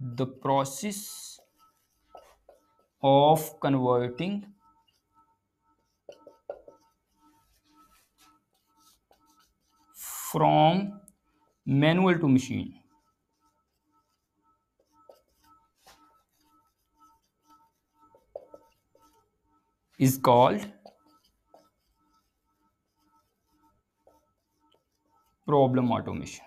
the process of converting from manual to machine is called problem automation۔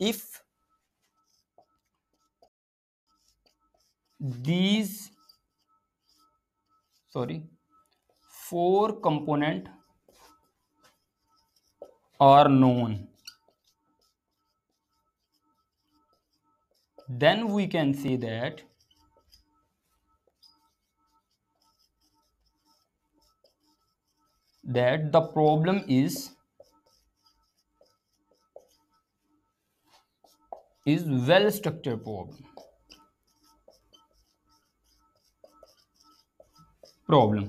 if these 4 component are known, then we can say that the problem is well structured problem۔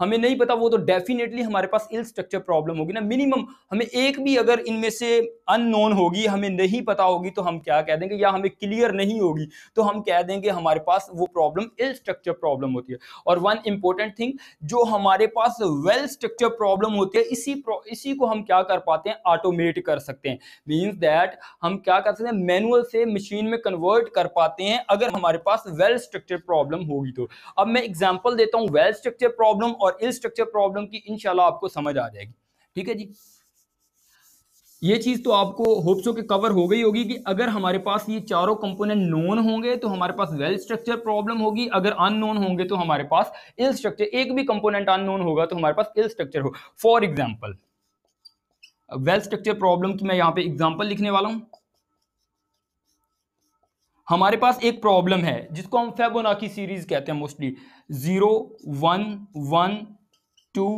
हमें नहीं पता, वो तो definitely हमारे पास इल structure problem होगी ना। Minimum हमें एक भी अगर इनमें से अननोन होगी, हमें नहीं पता होगी, तो हम क्या कह देंगे, या हमें क्लियर नहीं होगी तो हम कह देंगे हमारे पास वो प्रॉब्लम इल स्ट्रक्चर प्रॉब्लम होती है। और वन इंपॉर्टेंट थिंग, जो हमारे पास वेल स्ट्रक्चर प्रॉब्लम होती है, इसी को हम क्या कर पाते हैं, ऑटोमेट कर सकते हैं। मींस दैट हम क्या कर सकते हैं, मैनुअल से मशीन में कन्वर्ट कर पाते हैं अगर हमारे पास वेल स्ट्रक्चर प्रॉब्लम होगी तो। अब मैं एग्जांपल देता हूं वेल स्ट्रक्चर प्रॉब्लम और इल स्ट्रक्चर प्रॉब्लम की, इंशाल्लाह आपको समझ आ जाएगी। ठीक है जी, ये चीज तो आपको होप सो के कवर हो गई होगी कि अगर हमारे पास ये चारों कंपोनेंट नोन होंगे तो हमारे पास वेल स्ट्रक्चर प्रॉब्लम होगी, अगर अननोन होंगे तो हमारे पास इल स्ट्रक्चर, एक भी कंपोनेंट अननोन होगा तो हमारे पास इल स्ट्रक्चर हो। For example well structure problem की मैं यहां पे एग्जांपल लिखने वाला हूं। हमारे पास एक प्रॉब्लम है जिसको हम फिबोनाची सीरीज कहते हैं मोस्टली, 0 1 1 2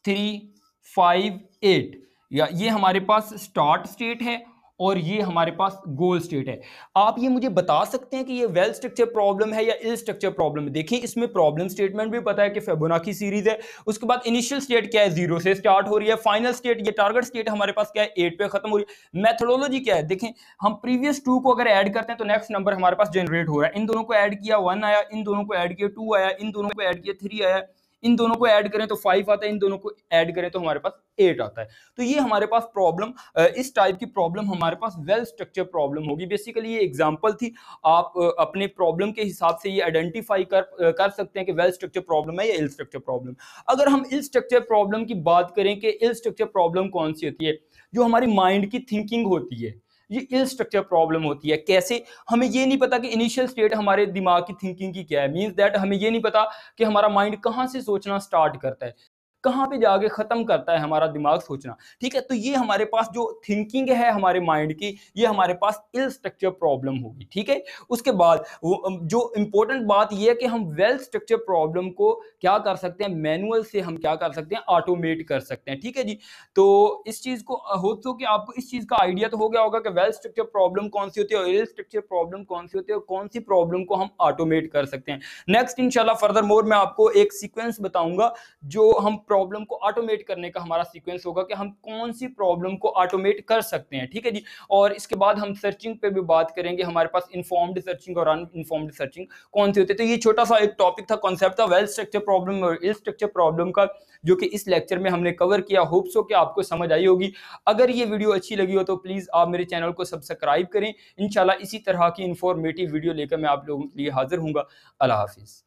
3 5 8, या ये हमारे पास स्टार्ट स्टेट है और ये हमारे पास गोल स्टेट है। आप ये मुझे बता सकते हैं कि ये वेल स्ट्रक्चर प्रॉब्लम है या इल स्ट्रक्चर प्रॉब्लम है? देखिए इसमें प्रॉब्लम स्टेटमेंट भी पता है कि फिबोनाची सीरीज है, उसके बाद इनिशियल स्टेट क्या है, 0 से स्टार्ट हो रही है, फाइनल स्टेट, ये टारगेट स्टेट हमारे पास क्या है, 8 पे खत्म हो रही है। मेथोडोलॉजी क्या है, देखें हम प्रीवियस 2 को अगर ऐड करते हैं तो नेक्स्ट नंबर हमारे पास जनरेट हो रहा है, इन दोनों को ऐड किया 1 आया, इन दोनों को ऐड किया 2 आया, इन दोनों को ऐड किया 3 आया, इन दोनों को ऐड करें तो 5 आता है, इन दोनों को ऐड करें तो हमारे पास 8 आता है। तो ये हमारे पास प्रॉब्लम, इस टाइप की प्रॉब्लम हमारे पास वेल स्ट्रक्चर प्रॉब्लम होगी। बेसिकली ये एग्जांपल थी, आप अपने प्रॉब्लम के हिसाब से ये आइडेंटिफाई कर सकते हैं कि वेल स्ट्रक्चर प्रॉब्लम है या इल स्ट्रक्चर प्रॉब्लम। अगर हम इल स्ट्रक्चर प्रॉब्लम की बात करें कि इल स्ट्रक्चर प्रॉब्लम कौन सी होती है, जो हमारी माइंड की थिंकिंग होती है, ये इल स्ट्रक्चर प्रॉब्लम होती है। कैसे, हमें ये नहीं पता कि इनिशियल स्टेट हमारे दिमाग की थिंकिंग की क्या है, मींस दैट हमें ये नहीं पता कि हमारा माइंड कहां से सोचना स्टार्ट करता है, कहां पे जाके खत्म करता है हमारा दिमाग सोचना। ठीक है, तो ये हमारे पास जो थिंकिंग है हमारे माइंड की, ये हमारे पास इल स्ट्रक्चर प्रॉब्लम होगी। ठीक है, उसके बाद जो इंपॉर्टेंट बात ये है कि हम वेल स्ट्रक्चर प्रॉब्लम को क्या कर सकते हैं, मैनुअल से हम क्या कर सकते हैं, ऑटोमेट कर सकते हैं। ठीक है जी, तो इस चीज को होप सो कि आपको इस चीज का आइडिया तो हो गया होगा कि वेल स्ट्रक्चर प्रॉब्लम कौन सी होती है और इल स्ट्रक्चर प्रॉब्लम कौन सी होती है और कौन सी प्रॉब्लम को हम ऑटोमेट कर सकते हैं। नेक्स्ट इंशाल्लाह फर्दर मोर मैं आपको एक सीक्वेंस बताऊंगा जो हम प्रॉब्लम को ऑटोमेट करने का हमारा सीक्वेंस होगा कि हम कौन सी प्रॉब्लम को ऑटोमेट कर सकते हैं। ठीक है जी, और इसके बाद हम सर्चिंग पे भी बात करेंगे, हमारे पास इन्फॉर्म्ड सर्चिंग और अनइन्फॉर्म्ड सर्चिंग कौन सी होती है। तो ये छोटा सा एक टॉपिक था, कॉन्सेप्ट था वेल स्ट्रक्चर प्रॉब्लम और इल स्ट्रक्चर प्रॉब्लम का, जो कि इस लेक्चर में हमने कवर किया। होप सो कि आपको समझ आई होगी। अगर ये वीडियो अच्छी लगी हो तो प्लीज आप मेरे चैनल को सब्सक्राइब करें। इंशाल्लाह इसी तरह की इंफॉर्मेटिव वीडियो लेकर मैं आप लोगों के लिए हाजिर हूंगा। अल्लाह हाफिज।